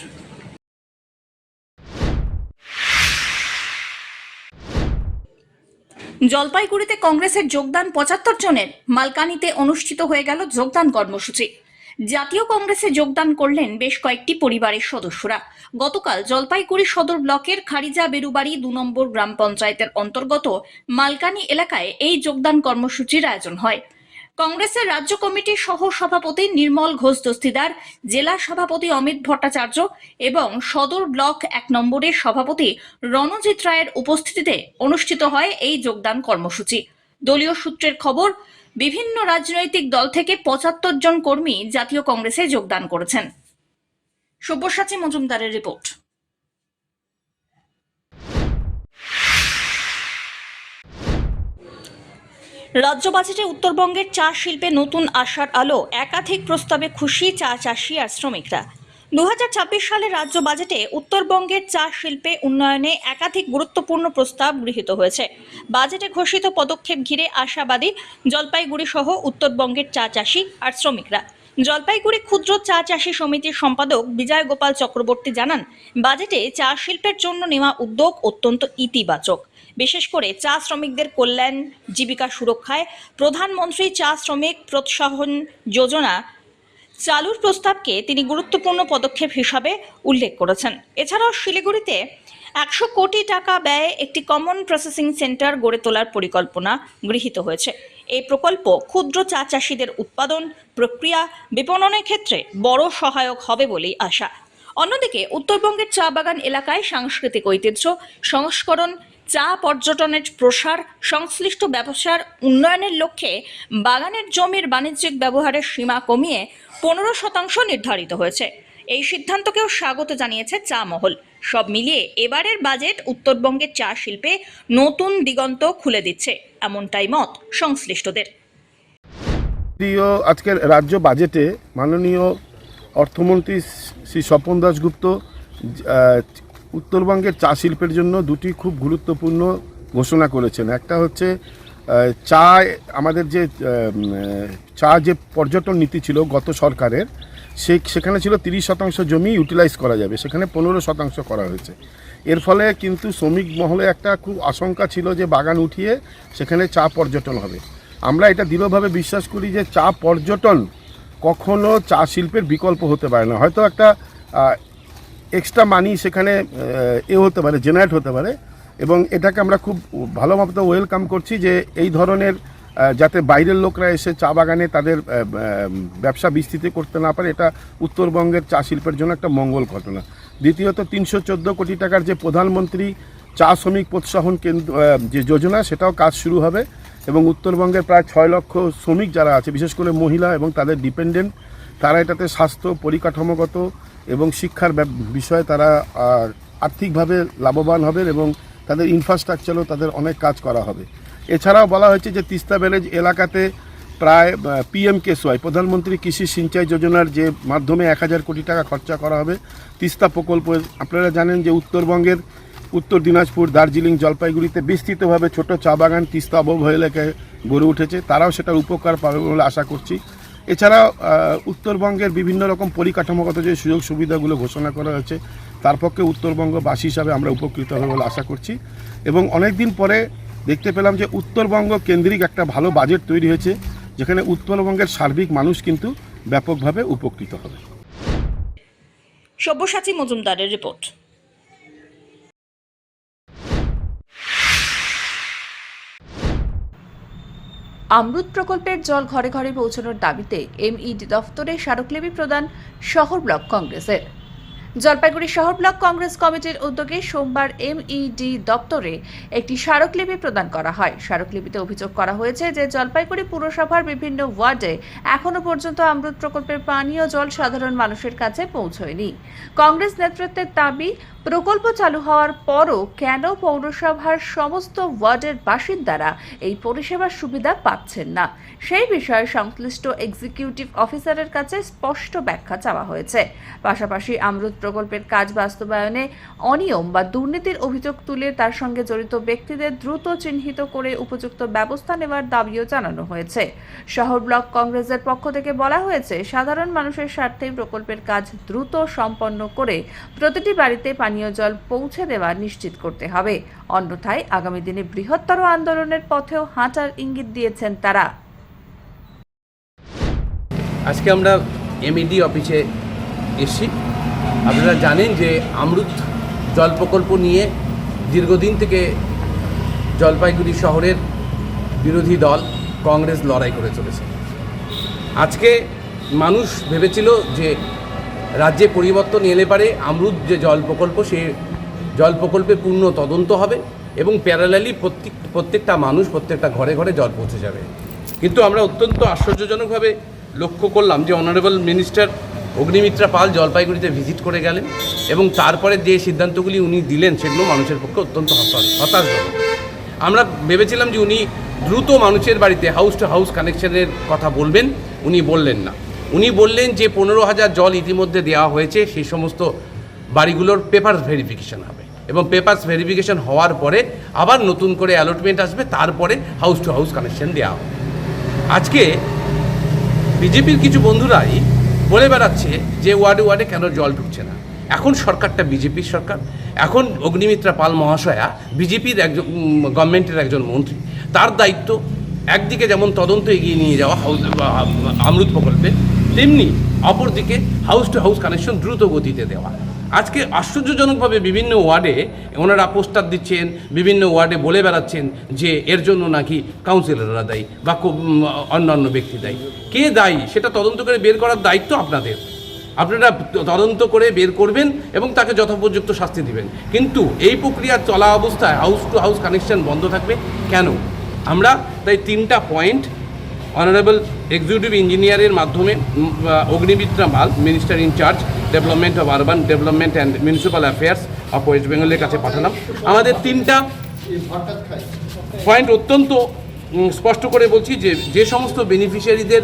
জলপাইগুড়িতে কংগ্রেসের যোগদান ৭৫ জনের। মালকানিতে অনুষ্ঠিত হয়ে গেল যোগদান কর্মসূচি। জাতীয় কংগ্রেসে যোগদান করলেন বেশ কয়েকটি পরিবারের সদস্যরা। গতকাল জলপাইগুড়ি সদর ব্লকের খারিজা বেরুবাড়ি ২ নম্বর গ্রাম পঞ্চায়েতের অন্তর্গত মালকানি এলাকায় এই যোগদান কর্মসূচির আয়োজন হয়। কংগ্রেসের রাজ্য কমিটির সহ সভাপতি নির্মল ঘোষ দস্তিদার, জেলা সভাপতি অমিত ভট্টাচার্য এবং সদর ব্লক ১ নম্বরের সভাপতি রণজিৎ রায়ের উপস্থিতিতে অনুষ্ঠিত হয় এই যোগদান কর্মসূচি। দলীয় সূত্রের খবর, বিভিন্ন রাজনৈতিক দল থেকে ৭৫ জন কর্মী জাতীয় কংগ্রেসে যোগদান করেছেন। সব্যসাচী মজুমদারের রিপোর্ট। রাজ্য বাজেটে উত্তরবঙ্গের চা শিল্পে নতুন আশার আলো। একাধিক প্রস্তাবে খুশি চা চাষি আর শ্রমিকরা। ২০২৬ সালে রাজ্য বাজেটে উত্তরবঙ্গের চা শিল্পে উন্নয়নে একাধিক গুরুত্বপূর্ণ প্রস্তাব গৃহীত হয়েছে। বাজেটে ঘোষিত পদক্ষেপ ঘিরে আশাবাদী জলপাইগুড়ি সহ উত্তরবঙ্গের চা চাষি আর শ্রমিকরা। জলপাইগুড়ি ক্ষুদ্র চা চাষী সমিতির সম্পাদক বিজয় গোপাল চক্রবর্তী জানান, বাজেটে চা শিল্পের জন্য নেওয়া উদ্যোগ অত্যন্ত ইতিবাচক। বিশেষ করে চা শ্রমিকদের কল্যাণ, জীবিকা সুরক্ষায় প্রধানমন্ত্রী চা শ্রমিক প্রোৎসাহন যোজনা চালুর প্রস্তাবকে তিনি গুরুত্বপূর্ণ পদক্ষেপ হিসাবে উল্লেখ করেছেন। এছাড়াও শিলিগুড়িতে ১০০ কোটি টাকা ব্যয়ে একটি কমন প্রসেসিং সেন্টার গড়ে তোলার পরিকল্পনা গৃহীত হয়েছে। এই প্রকল্প ক্ষুদ্র চা চাষিদের উৎপাদন, প্রক্রিয়া, বিপণনের ক্ষেত্রে বড় সহায়ক হবে বলেই আশা। অন্যদিকে উত্তরবঙ্গের চা বাগান এলাকায় সাংস্কৃতিক ঐতিহ্য সংস্করণ, চা পর্যটনের প্রসার, সংশ্লিষ্ট ব্যবসার উন্নয়নের লক্ষ্যে বাগানের জমির বাণিজ্যিক ব্যবহারের সীমা কমিয়ে ১৫% নির্ধারিত হয়েছে। এই সিদ্ধান্তকেও স্বাগত জানিয়েছে চা মহল। সব মিলিয়ে এবারের বাজেট উত্তরবঙ্গের চা শিল্পে নতুন দিগন্ত খুলে দিচ্ছে, এমনটাই মত সংশ্লিষ্টদের। আজকের রাজ্য বাজেটে মাননীয় অর্থমন্ত্রী শ্রী স্বপন দাশগুপ্ত উত্তরবঙ্গের চা শিল্পের জন্য দুটি খুব গুরুত্বপূর্ণ ঘোষণা করেছেন। একটা হচ্ছে চা, আমাদের যে চা যে পর্যটন নীতি ছিল গত সরকারের, সেখানে ছিল ৩০% জমি ইউটিলাইজ করা যাবে, সেখানে 15% করা হয়েছে। এর ফলে কিন্তু শ্রমিক মহলে একটা খুব আশঙ্কা ছিল যে বাগান উঠিয়ে সেখানে চা পর্যটন হবে। আমরা এটা দৃঢ়ভাবে বিশ্বাস করি যে চা পর্যটন কখনো চা শিল্পের বিকল্প হতে পারে না। হয়তো একটা এক্সট্রা মানি সেখানে হতে পারে, জেনারেট হতে পারে, এবং এটাকে আমরা খুব ভালো মতো ওয়েলকাম করছি যে এই ধরনের যাতে বাইরের লোকরা এসে চা বাগানে তাদের ব্যবসা বিস্তৃতি করতে না পারে, এটা উত্তরবঙ্গের চা শিল্পের জন্য একটা মঙ্গল ঘটনা। দ্বিতীয়ত ৩১৪ কোটি টাকার যে প্রধানমন্ত্রী চা শ্রমিক প্রোৎসাহন কেন্দ্র যে যোজনা, সেটাও কাজ শুরু হবে এবং উত্তরবঙ্গের প্রায় ৬ লক্ষ শ্রমিক যারা আছে, বিশেষ করে মহিলা এবং তাদের ডিপেন্ডেন্ট, তারা এটাতে স্বাস্থ্য, পরিকাঠামোগত এবং শিক্ষার বিষয়ে তারা আর্থিকভাবে লাভবান হবেন এবং তাদের ইনফ্রাস্ট্রাকচারও তাদের অনেক কাজ করা হবে। এছাড়াও বলা হয়েছে যে তিস্তা ব্যারেজ এলাকাতে প্রায় PMKSY প্রধানমন্ত্রী কৃষি সিঞ্চাই যোজনার যে মাধ্যমে ১০০০ কোটি টাকা খরচা করা হবে তিস্তা প্রকল্প। আপনারা জানেন যে উত্তরবঙ্গের উত্তর দিনাজপুর, দার্জিলিং, জলপাইগুড়িতে বিস্তৃতভাবে ছোট চা বাগান তিস্তা অববাহিকা এলাকায় গড়ে উঠেছে, তারাও সেটার উপকার পাবে বলে আশা করছি। এছাড়াও উত্তরবঙ্গের বিভিন্ন রকম পরিকাঠামোগত যে সুযোগ সুবিধাগুলো ঘোষণা করা হয়েছে, তার পক্ষে উত্তরবঙ্গবাসী হিসাবে আমরা উপকৃত হবে বলে আশা করছি। এবং অনেক দিন পরে দেখতে পেলাম যে উত্তরবঙ্গ কেন্দ্রিক একটা ভালো বাজেট তৈরি হয়েছে, যেখানে উত্তরবঙ্গের সার্বিক মানুষ কিন্তু ব্যাপকভাবে উপকৃত হবে। সব্যসাচী মজুমদারের রিপোর্ট। অমৃত প্রকল্পের জল ঘরে ঘরে পৌঁছানোর দাবিতে এমইডি দফতরে স্মারকলিপি প্রদান শহর ব্লক কংগ্রেসের। জলপাইগুড়ি শহর ব্লক কংগ্রেস কমিটির উদ্যোগে সোমবার এমইডি দপ্তরে একটি স্মারকলিপি প্রদান করা হয়। স্মারকলিপিতে অভিযোগ করা হয়েছে যে জলপাইগুড়ি পুরসভার বিভিন্ন ওয়ার্ডে এখনো পর্যন্ত অমৃত প্রকল্পের পানীয় জল সাধারণ মানুষের কাছে পৌঁছয়নি। কংগ্রেস নেতৃত্বের দাবি, প্রকল্প চালু হওয়ার পরও কেন পৌরসভার সমস্ত ওয়ার্ডের বাসিন্দারা এই পরিষেবার সুবিধা পাচ্ছেন না, সেই বিষয়ে সংশ্লিষ্ট এক্সিকিউটিভ অফিসারের কাছে স্পষ্ট ব্যাখ্যা চাওয়া হয়েছে। পাশাপাশি অমৃত প্রকল্পের কাজ বাস্তবায়নে অনিয়ম বা দুর্নীতির অভিযোগ তুলে তার সঙ্গে জড়িত ব্যক্তিদের দ্রুত চিহ্নিত করে উপযুক্ত ব্যবস্থা নেওয়ার দাবিও জানানো হয়েছে। শহর ব্লক কংগ্রেসের পক্ষ থেকে বলা হয়েছে, সাধারণ মানুষের স্বার্থে প্রকল্পের কাজ দ্রুত সম্পন্ন করে প্রতিটি বাড়িতে পানীয় জল পৌঁছে দেওয়া নিশ্চিত করতে হবে, অন্যথায় আগামী দিনে বৃহত্তর আন্দোলনের পথেও হাঁটার ইঙ্গিত দিয়েছেন তারা। আজকে আমরা এমইডি অফিসে এসেছি। আপনারা জানেন যে অমৃত জল প্রকল্প নিয়ে দীর্ঘদিন থেকে জলপাইগুড়ি শহরের বিরোধী দল কংগ্রেস লড়াই করে চলেছে। আজকে মানুষ ভেবেছিল যে রাজ্যে পরিবর্তন এলে পারে অমৃত যে জল প্রকল্প, সে জল প্রকল্পে পূর্ণ তদন্ত হবে এবং প্যারালালি প্রত্যেকটা মানুষ প্রত্যেকটা ঘরে ঘরে জল পৌঁছে যাবে। কিন্তু আমরা অত্যন্ত আশ্চর্যজনকভাবে লক্ষ্য করলাম যে অনারেবল মিনিস্টার অগ্নিমিত্রা পাল জলপাইগুড়িতে ভিজিট করে গেলেন এবং তারপরে যে সিদ্ধান্তগুলি উনি দিলেন সেগুলো মানুষের পক্ষে অত্যন্ত হতাশজনক। আমরা ভেবেছিলাম যে উনি দ্রুত মানুষের বাড়িতে হাউস টু হাউস কানেকশনের কথা বলবেন, উনি বললেন না। উনি বললেন যে 15,000 জল ইতিমধ্যে দেওয়া হয়েছে, সেই সমস্ত বাড়িগুলোর পেপার ভেরিফিকেশন হবে এবং পেপারস ভেরিফিকেশন হওয়ার পরে আবার নতুন করে অ্যালটমেন্ট আসবে, তারপরে হাউস টু হাউস কানেকশন দেওয়া হবে। আজকে বিজেপির কিছু বন্ধুরাই বলে বেড়াচ্ছে যে ওয়ার্ডে ওয়ার্ডে কেন জল ঢুকছে না। এখন সরকারটা বিজেপির সরকার, এখন অগ্নিমিত্রা পাল মহাশয়া বিজেপির একজন গভর্নমেন্টের একজন মন্ত্রী। তার দায়িত্ব একদিকে যেমন তদন্ত এগিয়ে নিয়ে যাওয়া অমৃত প্রকল্পে, তেমনি অপরদিকে হাউস টু হাউস কানেকশন দ্রুত গতিতে দেওয়া। আজকে আশ্চর্যজনকভাবে বিভিন্ন ওয়ার্ডে ওনারা পোস্টার দিচ্ছেন, বিভিন্ন ওয়ার্ডে বলে বেড়াচ্ছেন যে এর জন্য নাকি কাউন্সিলররা দায়ী বা অন্যান্য ব্যক্তি দায়ী। কে দায়ী সেটা তদন্ত করে বের করার দায়িত্ব আপনাদের। আপনারা তদন্ত করে বের করবেন এবং তাকে যথোপযুক্ত শাস্তি দিবেন। কিন্তু এই প্রক্রিয়া চলা অবস্থায় হাউস টু হাউস কানেকশন বন্ধ থাকবে কেন? আমরা তাই 3টা পয়েন্ট অনারেবল এক্সিকিউটিভ ইঞ্জিনিয়ারের মাধ্যমে Agnimitra Paul, minister in charge development of urban development and municipal affairs of west বেঙ্গলের কাছে পাঠালাম। আমাদের 3টা পয়েন্ট অত্যন্ত স্পষ্ট করে বলছি যে সমস্ত বেনিফিশিয়ারিদের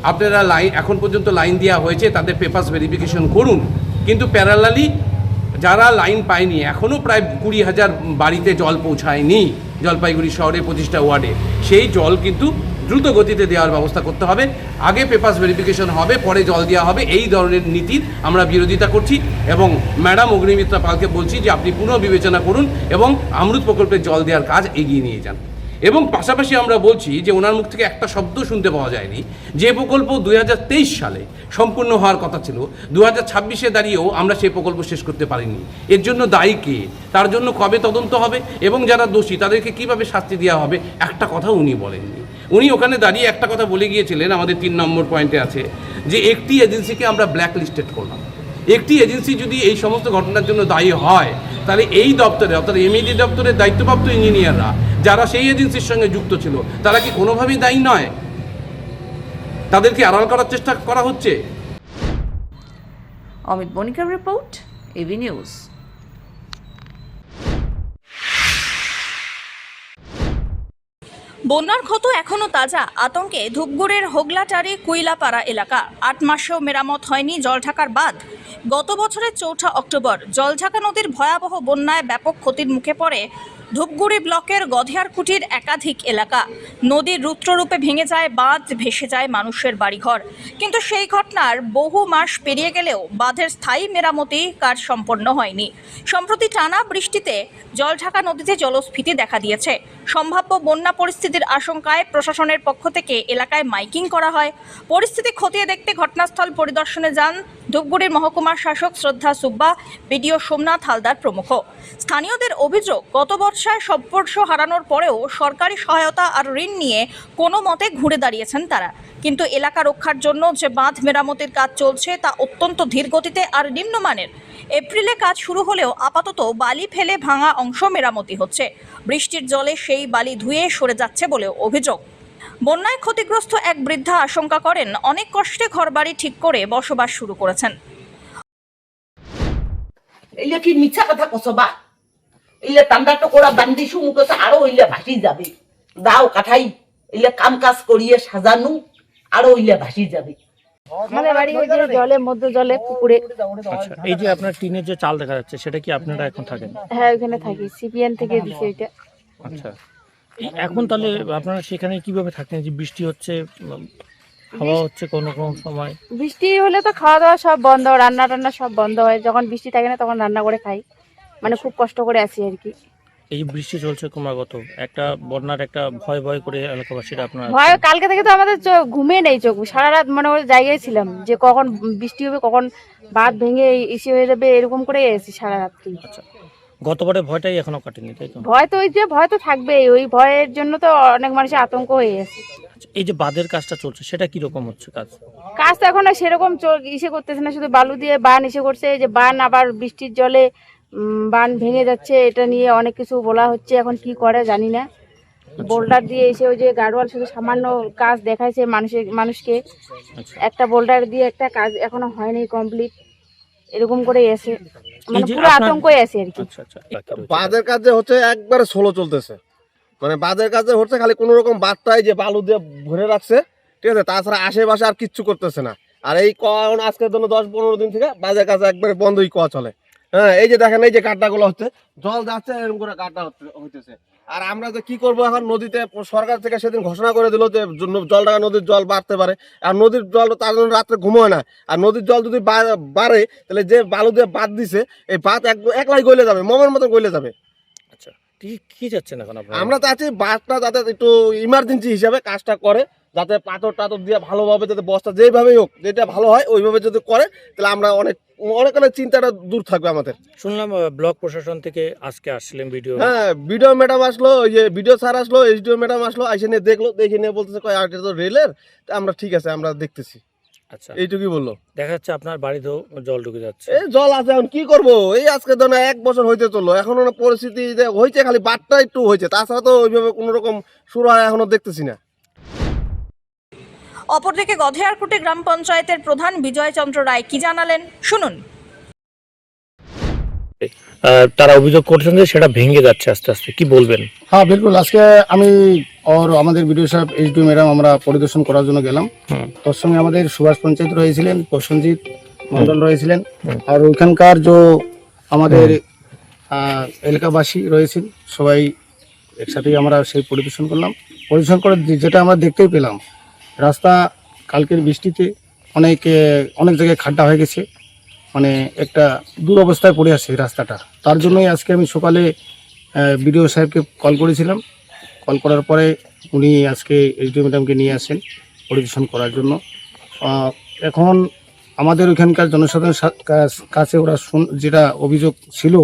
আপনারা এখন পর্যন্ত লাইন দেওয়া হয়েছে তাদের পেপারস ভেরিফিকেশন করুন, কিন্তু প্যারালালি যারা লাইন পায়নি, এখনও প্রায় 20,000 বাড়িতে জল পৌঁছায়নি জলপাইগুড়ি শহরে 25টা ওয়ার্ডে, সেই জল কিন্তু দ্রুত গতিতে দেওয়ার ব্যবস্থা করতে হবে। আগে পেপারস ভেরিফিকেশন হবে, পরে জল দেওয়া হবে। এই ধরনের নীতির আমরা বিরোধিতা করছি এবং ম্যাডাম অগ্নিমিত্রা পালকে বলছি যে আপনি পুনর্বিবেচনা করুন এবং অমৃত প্রকল্পের জল দেওয়ার কাজ এগিয়ে নিয়ে যান। এবং পাশাপাশি আমরা বলছি যে ওনার মুখ থেকে একটা শব্দ শুনতে পাওয়া যায়নি যে প্রকল্প 2023 সালে সম্পূর্ণ হওয়ার কথা ছিল, 2026-এ দাঁড়িয়েও আমরা সেই প্রকল্প শেষ করতে পারিনি। এর জন্য দায়ী কে, তার জন্য কবে তদন্ত হবে এবং যারা দোষী তাদেরকে কিভাবে শাস্তি দেওয়া হবে, একটা কথাও উনি বলেননি। উনি ওখানে দাঁড়িয়ে একটা কথা বলে গিয়েছিলেন, আমাদের 3 নম্বর পয়েন্টে আছে, যে একটি এজেন্সিকে আমরা ব্ল্যাক লিস্টেড করলাম। একটি এজেন্সি যদি এই সমস্ত ঘটনার জন্য দায়ী হয়, তাহলে এই দপ্তরে অর্থাৎ এমইডি দপ্তরের দায়িত্বপ্রাপ্ত ইঞ্জিনিয়াররা যারা সেই এজেন্সির সঙ্গে যুক্ত ছিল তারা কি কোনোভাবেই দায়ী নয়? তাদেরকে আড়াল করার চেষ্টা করা হচ্ছে। অমিত বণিকের রিপোর্ট, এবি নিউজ। বন্যার ক্ষত এখনো তাজা, আতঙ্কে ধূপগুড়ির হোগলাটারি কুইলাপাড়া এলাকা। 8 মাসেও মেরামত হয়নি জলঢাকার বাঁধ। গত বছরের 4 অক্টোবর জলঢাকা নদীর ভয়াবহ বন্যায় ব্যাপক ক্ষতির মুখে পড়ে ধূপগুড়ি ব্লকের গধেয়ারকুটির একাধিক এলাকা। নদীর রুদ্ররূপে ভেঙে যায় বাঁধ, ভেসে যায় মানুষের বাড়িঘর। কিন্তু সেই ঘটনার বহু মাস পেরিয়ে গেলেও বাঁধের স্থায়ী মেরামতি কাজ সম্পন্ন হয়নি। সম্প্রতি টানা বৃষ্টিতে জলঢাকা নদীতে জলস্ফীতি দেখা দিয়েছে। সম্ভাব্য বন্যা পরিস্থিতির আশঙ্কায় প্রশাসনের পক্ষ থেকে এলাকায় মাইকিং করা হয়। পরিস্থিতি খতিয়ে দেখতে ঘটনাস্থল পরিদর্শনে যান ধূপগুড়ির মহকুমার শাসক শ্রদ্ধা সুব্বা, বিডিও সোমনাথ হালদার প্রমুখ। স্থানীয়দের অভিযোগ, গত বর্ষায় সর্বস্ব হারানোর পরেও সরকারি সহায়তা আর ঋণ নিয়ে কোনো মতে ঘুরে দাঁড়িয়েছেন তারা। কিন্তু এলাকা রক্ষার জন্য যে বাঁধ মেরামতির কাজ চলছে তা অত্যন্ত ধীর গতিতে আর নিম্নমানের। এপ্রিলে কাজ শুরু হলেও আপাতত বালি ফেলে ভাঙা অংশ মেরামতি হচ্ছে। বৃষ্টির জলে সেই বালি ধুয়ে সরে যাচ্ছে বলেও অভিযোগ। বন্যায় ক্ষতিগ্রস্ত এক বৃদ্ধা আশঙ্কা করেন, অনেক কষ্টে ঘরবাড়ি ঠিক করে বসবাস শুরু করেছেন। এইলে কি মিছা কথা কছ বা? এইলে টান্ডা টুকরা বান্দিছু মুখে আরো ইলে ভাসি যাবে। দাও কাঠাই ইলে কাম কাজ করিয়ে সাজানো আরো ইলে ভাসি যাবে। আমাদের বাড়ি হচ্ছে জলে, মধ্য জলে, পুকুরে। আচ্ছা, এই যে আপনার টিনের যে চাল দেখা যাচ্ছে সেটা কি আপনারা এখন থাকেন? হ্যাঁ, ওখানে থাকি, সিপিএন থেকে দিছে এটা। আচ্ছা, এখন তাহলে আপনারা সেখানে কিভাবে থাকেন? যে বৃষ্টি হচ্ছে, হাওয়া হচ্ছে কোনো কোনো সময়? বৃষ্টি হলে তো খাওয়া দাওয়া সব বন্ধ, রান্না টান্না সব বন্ধ হয়। যখন বৃষ্টি থাকে না তখন রান্না করে খাই, মানে খুব কষ্ট করে আছি আর কি। এই বৃষ্টি চলছে ক্রমাগত, একটা বন্যার একটা ভয় ভয় করে এলাকাবাসীরা আপনার ভয়, কালকে থেকে তো আমাদের ঘুমিয়ে নেই চোখ, সারা রাত মনে করে জায়গায় ছিলাম যে কখন বৃষ্টি হবে, কখন বাঁধ ভেঙে ইসে হয়ে যাবে, এরকম করে এসেছি সারা রাত্রি। আচ্ছা, গতবারের ভয়টাই এখনো কাটেনি, তাই তো? ভয় তো, ওই যে ভয় তো থাকবেই, ওই ভয়ের জন্য তো অনেক মানুষের আতঙ্ক হয়ে গেছে। এই যে বাঁধের কাজটা চলছে সেটা কি রকম হচ্ছে কাজ? কাজ তো এখন আর সেরকম ইসে করতেছে না, শুধু বালু দিয়ে বান ইসে করছে। এই যে বান আবার বৃষ্টির জলে বান ভেঙে যাচ্ছে, এটা নিয়ে অনেক কিছু বলা হচ্ছে, এখন কি করে জানি না। বোল্ডার দিয়ে এসে ওই যে গার্ডওয়াল শুধু সামান্য কাজ দেখাইছে মানুষকে, একটা বোল্ডার দিয়ে একটা কাজ এখনো হয়নি কমপ্লিট, এরকম করে এসে মানে পুরো আতঙ্ক আছে আর কি। বাঁধের কাজে হচ্ছে একবারে স্লো চলতেছে, মানে বাঁধের কাজে হচ্ছে খালি কোনো রকম বাঁধটাই যে বালু দিয়ে ভরে রাখছে, ঠিক আছে, তাছাড়া আশেপাশে আর কিচ্ছু করতেছে না। আর এই আজকের জন্য 10-15 দিন থেকে বাঁধের কাজ একবারে বন্ধই কোয়া চলে। হ্যাঁ, এই যে দেখেন, এই যে গাড্ডাগুলো হচ্ছে, জল যাচ্ছে এরকম করে গাড্ডা হইতেছে। আর আমরা যে কি করবো এখন, নদীতে সরকার থেকে সেদিন ঘোষণা করে দিল যে জলটা, নদীর জল বাড়তে পারে, আর নদীর জল তার জন্য রাত্রে ঘুমোয় না। আর নদীর জল যদি বাড়ে তাহলে যে বালু দিয়ে বাঁধ দিছে, এই বাঁধ একলাই গলে যাবে, মোমের মতো গলে যাবে। আচ্ছা, কি যাচ্ছেন এখন আপনারা? আমরা চাচ্ছি বাঁধটা যাতে একটু ইমার্জেন্সি হিসাবে কাজটা করে, যাতে পাথর টাথর দিয়ে ভালোভাবে, যাতে বস্তা যেভাবেই হোক যেটা ভালো হয় ওইভাবে যদি করে, তাহলে আমরা অনেক চিন্তাটা দূর থাকবে আমাদের। শুনলাম ব্লক প্রশাসন থেকে আজকে আসছিলেন ভিডিও। হ্যাঁ, ভিডিও ম্যাডাম আসলো, ওই যে ভিডিও স্যার আসলো, এসডিও ম্যাডাম আসলো, এসে নিয়ে দেখলো, দেখে নিয়ে বলতেছে কয় আর এটা তো রেলের, আমরা ঠিক আছে আমরা দেখতেছি। আচ্ছা, এইটুকুই বললো। দেখা যাচ্ছে আপনার বাড়িতেও জল ঢুকে যাচ্ছে। এই জল আছে, এখন কি করবো? এই আজকে ধরুন 1 বছর হইতে চললো, এখনো পরিস্থিতি হয়েছে, খালি বাদটা একটু হয়েছে, তাছাড়া তো ওইভাবে কোনো রকম শুরু হয় এখনো দেখতেছি না। অপরদিকে গধেয়ারকুটে গ্রাম পঞ্চায়েতের প্রধান বিজয় চন্দ্র রায় কি জানালেন, শুনুন। তারা অভিযোগ করছেন যে সেটা ভেঙে যাচ্ছে আস্তে আস্তে, কি বলবেন? হ্যাঁ বিলকুল, আজকে আমি আর আমাদের বিডিও সাহেব, এইচডিও ম্যাডাম আমরা পরিদর্শন করার জন্য গেলাম। তোর সঙ্গে আমাদের সুভাষ পঞ্চায়েত রয়েছিলেন, প্রসেনজিৎ মন্ডল রয়েছিলেন, আর ওইখানকার যে আমাদের এলাকাবাসী রয়েছেন, সবাই একসাথেই আমরা সেই পরিদর্শন করলাম। পরিদর্শন করে যেটা আমরা দেখতেই পেলাম, রাস্তা কালকের বৃষ্টিতে অনেক জায়গায় খাড্ডা হয়ে গেছে, মানে একটা দুরবস্থায় পড়ে আছে রাস্তাটা। তার জন্যই আজকে আমি সকালে বিডিও সাহেবকে কল করেছিলাম। কল করার পরে উনি আজকে এইচডিও ম্যাডামকে নিয়ে আসেন পরিদর্শন করার জন্য। এখন আমাদের ওইখানকার জনসাধারণের কাছে ওরা যেটা অভিযোগ ছিল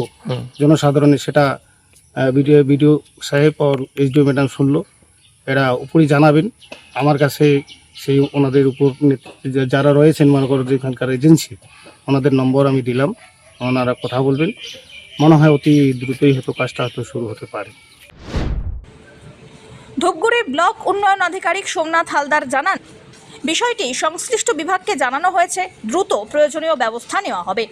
জনসাধারণের, সেটা বিডিও সাহেব আর এইচডিও ম্যাডাম শুনলো। এরা উপরই জানাবেন আমার কাছে, সেই ওনাদের উপর যারা রয়েছেন মনে করো যেখানকার এজেন্সি, ওনাদের নম্বর আমি দিলাম, ওনারা কথা বলবেন। মনে হয় অতি দ্রুতই হয়তো কাজটা হয়তো শুরু হতে পারে। ধূপগুড়ির ব্লক উন্নয়ন আধিকারিক সোমনাথ হালদার জানান, বিষয়টি সংশ্লিষ্ট বিভাগকে জানানো হয়েছে, দ্রুত প্রয়োজনীয় ব্যবস্থা নেওয়া হবে।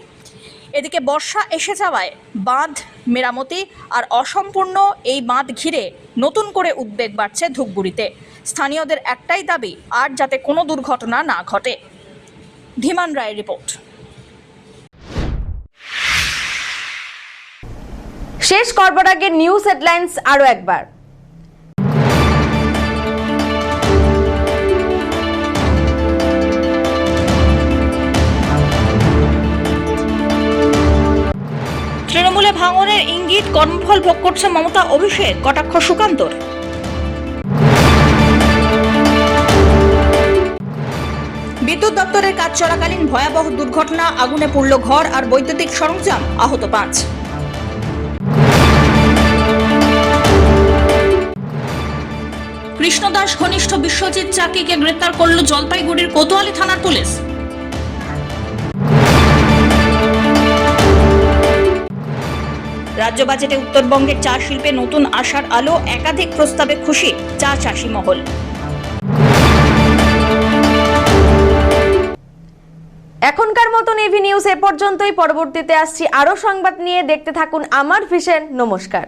এদিকে বর্ষা এসে যাওয়ায় বাঁধ মেরামতি আর অসম্পূর্ণ এই বাঁধ ঘিরে নতুন করে উদ্বেগ বাড়ছে ধূপগুড়িতে। স্থানীয়দের একটাই দাবি, আর যাতে কোনো দুর্ঘটনা না ঘটে। ধীমান রায়ের রিপোর্ট। শেষ করবার আগে নিউজ হেডলাইন্স আরো একবার। তৃণমূলে ভাঙনের ইঙ্গিত, কর্মফল ভোগ করছে মমতা, অভিষেক, কটাক্ষ সুকান্তর। বিদ্যুৎ দপ্তরের কাজ চলাকালীন ভয়াবহ দুর্ঘটনা, আগুনে পুড়ল ঘর আর বৈদ্যুতিক সরঞ্জাম, আহত 5। কৃষ্ণদাস ঘনিষ্ঠ বিশ্বজিৎ চাকিকে গ্রেপ্তার করল জলপাইগুড়ির কোতোয়ালি থানার পুলিশ। রাজ্য বাজেটে উত্তরবঙ্গের চা শিল্পে নতুন আশার আলো, একাধিক প্রস্তাবে খুশি চা চাষি মহল। এখনকার মতন এভি নিউজ এ পর্যন্তই। পরবর্তীতে আসছি আরো সংবাদ নিয়ে, দেখতে থাকুন আমার ভিশন। নমস্কার।